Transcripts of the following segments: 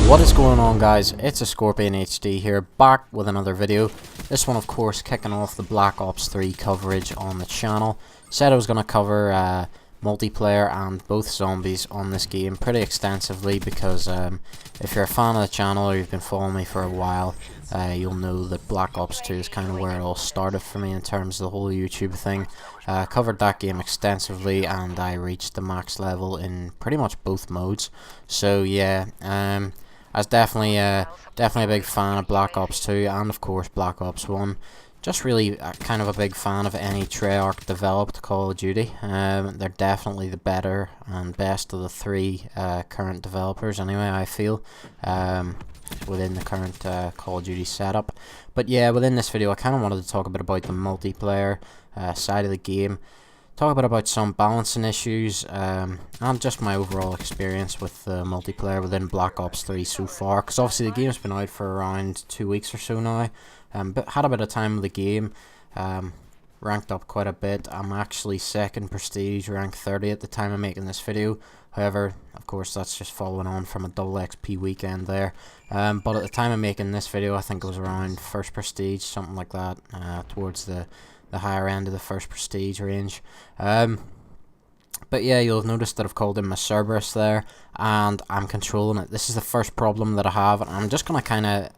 What is going on, guys? It's a Scorpion HD here, back with another video. This one, of course, kicking off the Black Ops 3 coverage on the channel. Said I was going to cover multiplayer and both zombies on this game pretty extensively because if you're a fan of the channel or you've been following me for a while, you'll know that Black Ops 2 is kind of where it all started for me in terms of the whole YouTube thing. Covered that game extensively and I reached the max level in pretty much both modes. So yeah, I was definitely a big fan of Black Ops 2 and of course Black Ops 1. Just really kind of a big fan of any Treyarch developed Call of Duty. They're definitely the better and best of the three current developers anyway, I feel, within the current Call of Duty setup. But yeah, within this video I kind of wanted to talk a bit about the multiplayer side of the game. Talk a bit about some balancing issues and just my overall experience with the multiplayer within Black Ops 3 so far, because obviously the game's been out for around 2 weeks or so now, but had a bit of time with the game, ranked up quite a bit. I'm actually second prestige, rank 30 at the time of making this video. However, of course, that's just following on from a double XP weekend there, but at the time of making this video I think it was around first prestige, something like that, towards the higher end of the first prestige range. But yeah, you'll have noticed that I've called in my Cerberus there, and I'm controlling it. This is the first problem that I have, and I'm just gonna kind of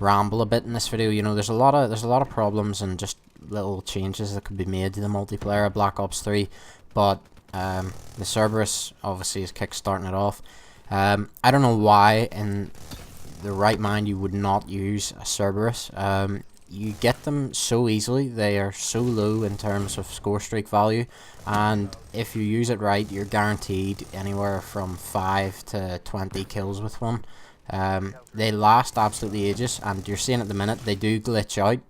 ramble a bit in this video. You know, there's a lot of problems and just little changes that could be made to the multiplayer of Black Ops 3, but the Cerberus obviously is kick-starting it off. I don't know why in the right mind you would not use a Cerberus. You get them so easily, they are so low in terms of score streak value, and if you use it right, you're guaranteed anywhere from 5 to 20 kills with one. They last absolutely ages, and you're seeing at the minute they do glitch out,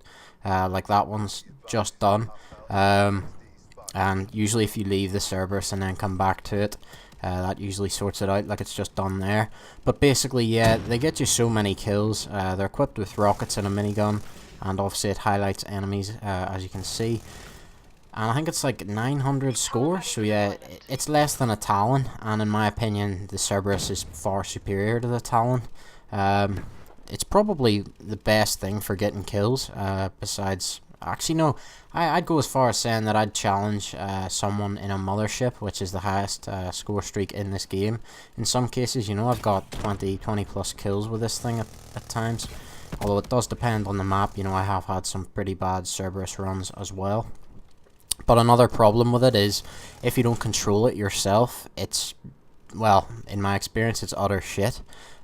like that one's just done, and usually if you leave the Cerberus and then come back to it, that usually sorts it out, like it's just done there. But basically, yeah, they get you so many kills. They're equipped with rockets and a minigun, and obviously it highlights enemies, as you can see, and I think it's like 900 score, so yeah, it's less than a Talon, and in my opinion the Cerberus is far superior to the Talon. It's probably the best thing for getting kills, besides, actually no, I'd go as far as saying that I'd challenge someone in a Mothership, which is the highest score streak in this game. In some cases, you know, I've got 20 plus kills with this thing at times. Although it does depend on the map, you know, I have had some pretty bad Cerberus runs as well. But another problem with it is, if you don't control it yourself, it's, well, in my experience, it's utter shit.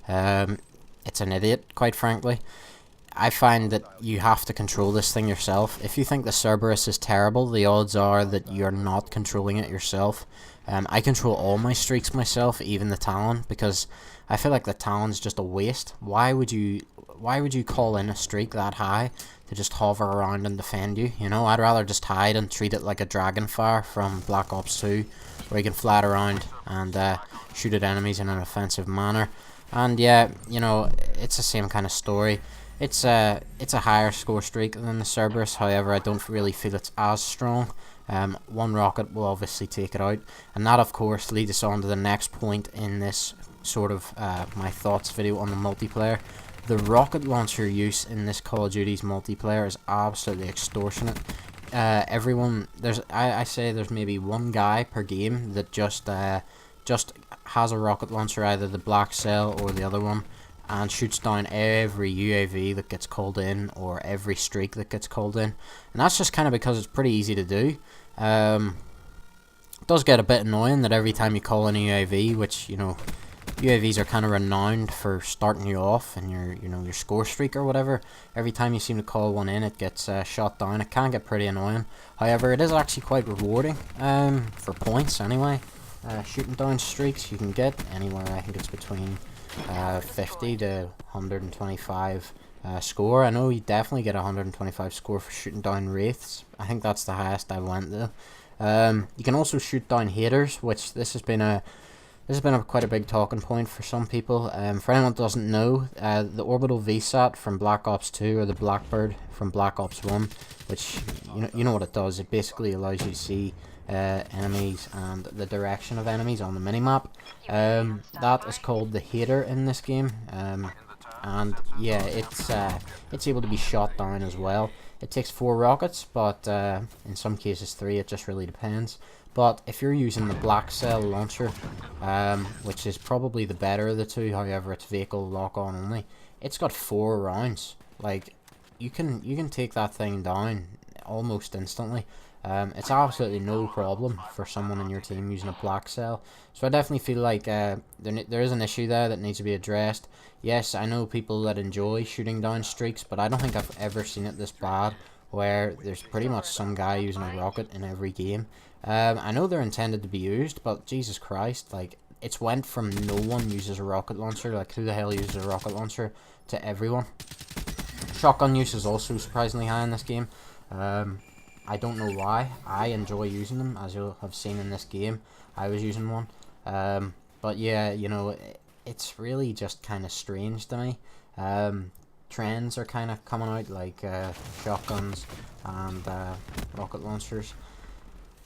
It's an idiot, quite frankly. I find that you have to control this thing yourself. If you think the Cerberus is terrible, the odds are that you're not controlling it yourself. I control all my streaks myself, even the Talon, because I feel like the Talon's just a waste. Why would you call in a streak that high to just hover around and defend you? You know, I'd rather just hide and treat it like a Dragonfire from Black Ops 2, where you can fly around and shoot at enemies in an offensive manner. And yeah, you know, it's the same kind of story. It's a higher score streak than the Cerberus, however I don't really feel it's as strong. One rocket will obviously take it out, and that of course leads us on to the next point in this sort of my thoughts video on the multiplayer. The rocket launcher use in this Call of Duty's multiplayer is absolutely extortionate. Everyone, I say there's maybe one guy per game that just has a rocket launcher, either the Black Cell or the other one, and shoots down every UAV that gets called in, or every streak that gets called in. And that's just kind of because it's pretty easy to do. It does get a bit annoying that every time you call in a UAV, which, you know, UAVs are kind of renowned for starting you off and your score streak or whatever. Every time you seem to call one in, it gets shot down. It can get pretty annoying. However, it is actually quite rewarding, for points anyway. Shooting down streaks, you can get anywhere, I think it's between 50 to 125 score. I know you definitely get 125 score for shooting down wraiths. I think that's the highest I went though. You can also shoot down haters, which this has been a This has been quite a big talking point for some people. For anyone that doesn't know, the orbital VSAT from Black Ops 2 or the Blackbird from Black Ops 1, which you know what it does. It basically allows you to see enemies and the direction of enemies on the minimap. That is called the hater in this game. And yeah, it's able to be shot down as well. It takes 4 rockets, but in some cases 3. It just really depends. But if you're using the Black Cell launcher, which is probably the better of the two, however it's vehicle lock on only, it's got 4 rounds. Like you can take that thing down almost instantly. It's absolutely no problem for someone in your team using a Black Cell. So I definitely feel like there is an issue there that needs to be addressed. Yes, I know people that enjoy shooting down streaks, but I don't think I've ever seen it this bad, where there's pretty much some guy using a rocket in every game. I know they're intended to be used, but Jesus Christ, like, it's went from no one uses a rocket launcher, like who the hell uses a rocket launcher, to everyone. Shotgun use is also surprisingly high in this game. I don't know why. I enjoy using them, as you'll have seen in this game. I was using one. But yeah, you know, it's really just kind of strange to me. Trends are kind of coming out, like shotguns and rocket launchers.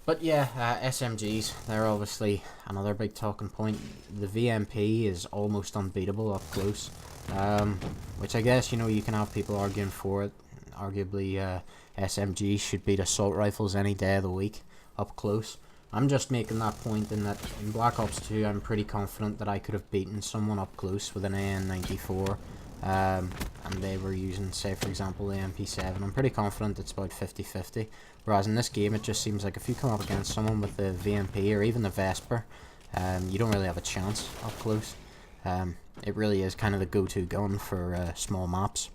But yeah, SMGs, they're obviously another big talking point. The VMP is almost unbeatable up close, which I guess, you know, you can have people arguing for it. Arguably, SMGs should beat assault rifles any day of the week up close. I'm just making that point in that in Black Ops 2, I'm pretty confident that I could have beaten someone up close with an AN-94. And they were using, say for example, the MP7. I'm pretty confident it's about 50-50, whereas in this game it just seems like if you come up against someone with the VMP or even the Vesper, you don't really have a chance up close. It really is kind of the go-to gun for small maps.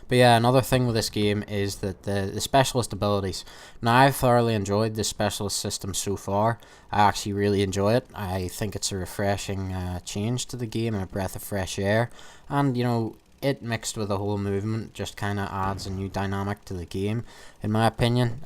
But yeah, another thing with this game is that the specialist abilities. Now, I've thoroughly enjoyed the specialist system so far. I actually really enjoy it. I think it's a refreshing change to the game and a breath of fresh air. And, you know, it mixed with the whole movement just kind of adds a new dynamic to the game, in my opinion.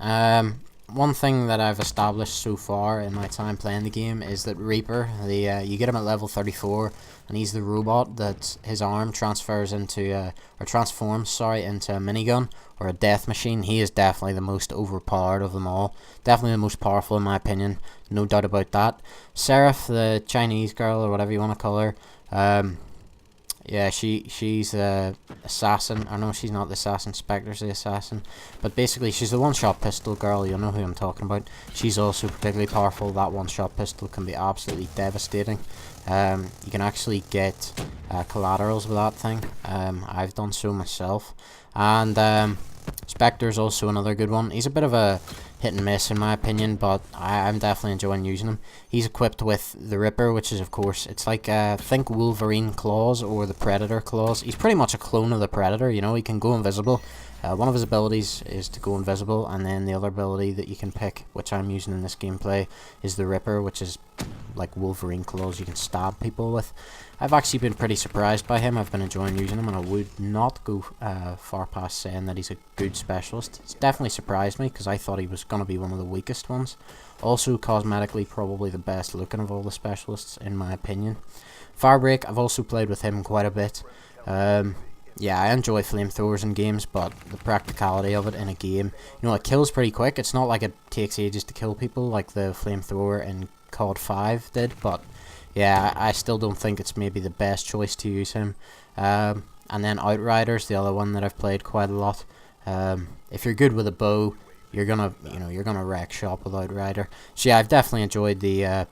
One thing that I've established so far in my time playing the game is that Reaper, you get him at level 34, and he's the robot that his arm transfers into, or transforms, sorry, into a minigun or a death machine. He is definitely the most overpowered of them all. Definitely the most powerful in my opinion, no doubt about that. Seraph, the Chinese girl or whatever you want to call her, yeah, she's the assassin. Or no, she's not the assassin. Spectre's the assassin. But basically, she's the one-shot pistol girl. You'll know who I'm talking about. She's also particularly powerful. That one-shot pistol can be absolutely devastating. You can actually get collaterals with that thing. I've done so myself. And Spectre's also another good one. He's a bit of a hit and miss in my opinion, but I'm definitely enjoying using him. He's equipped with the Ripper, which is of course, it's like think Wolverine claws or the Predator claws. He's pretty much a clone of the Predator, you know. He can go invisible. One of his abilities is to go invisible, and then the other ability that you can pick, which I'm using in this gameplay, is the Ripper, which is like Wolverine claws you can stab people with. I've actually been pretty surprised by him. I've been enjoying using him, and I would not go far past saying that he's a good specialist. It's definitely surprised me, because I thought he was going to be one of the weakest ones. Also, cosmetically, probably the best looking of all the specialists, in my opinion. Firebreak, I've also played with him quite a bit. Yeah, I enjoy flamethrowers in games, but the practicality of it in a game, you know, it kills pretty quick. It's not like it takes ages to kill people like the flamethrower in COD 5 did, but yeah, I still don't think it's maybe the best choice to use him. And then Outriders, the other one that I've played quite a lot. If you're good with a bow, you're gonna wreck shop with Outrider. So yeah, I've definitely enjoyed the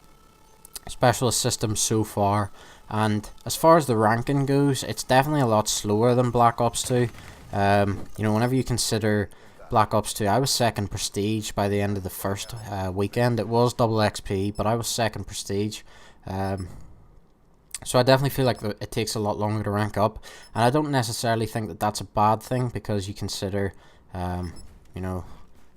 specialist system so far. And as far as the ranking goes, it's definitely a lot slower than Black Ops 2. You know, whenever you consider Black Ops 2, I was second prestige by the end of the first weekend. It was double XP, but I was second prestige. So I definitely feel like it takes a lot longer to rank up. And I don't necessarily think that that's a bad thing, because you consider, you know,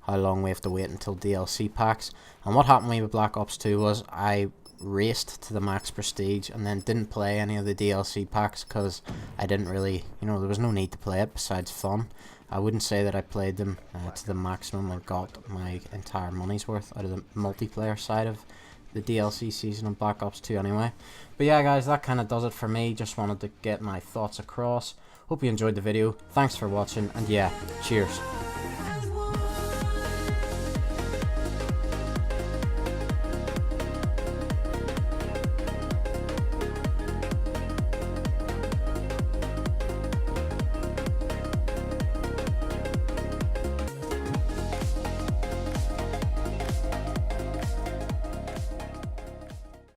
how long we have to wait until DLC packs. And what happened to me with Black Ops 2 was I raced to the max prestige and then didn't play any of the DLC packs because I didn't really, you know, there was no need to play it besides fun. I wouldn't say that I played them to the maximum and got my entire money's worth out of the multiplayer side of the DLC season of Black Ops 2 anyway. But yeah guys, that kind of does it for me. Just wanted to get my thoughts across. Hope you enjoyed the video. Thanks for watching, and yeah, cheers.